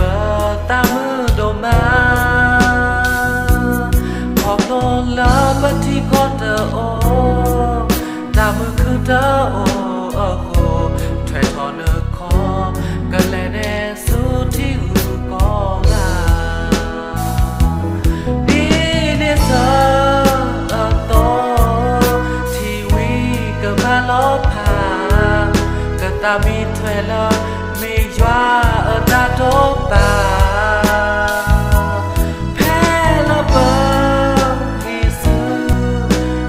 bờ ta mưa đồ ma học lo lỡ bất thi có tờ ô ta mưa cứ tờ ô ở hồ thuê thọ nơ khó cần lẽ nè su thi ư có là đi nè sơ ở tô thì vi cơ ma lóp hà cơ ta mi thuê lơ mi doa ở ta tốt ta phê lơ bơ vì sư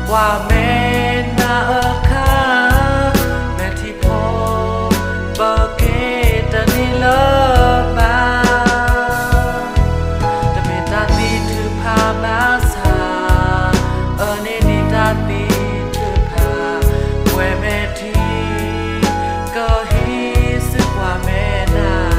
qua mẹ na ở khá mẹ thì phô bờ kê ta đi lơ ba ta mẹ ta đi thư pha má xa ở nên đi ta đi thư pha quê mẹ thì cơ hi sức qua mẹ na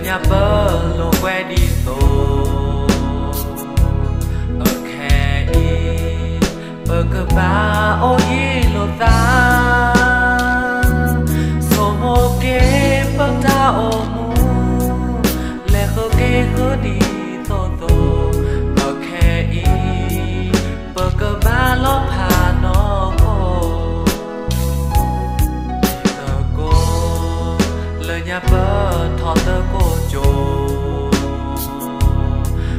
nhà bơ lô que đi tô ở khe y bơ cơ ba ô y lô ta số mô kê bơ ta ô mu lẹ khơ kê khơ đi tô tô ở khe y bơ cơ ba lóp hà nó cô lời nhà bơ thọ tơ cô chô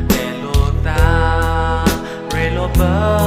để lô ta re lô bơ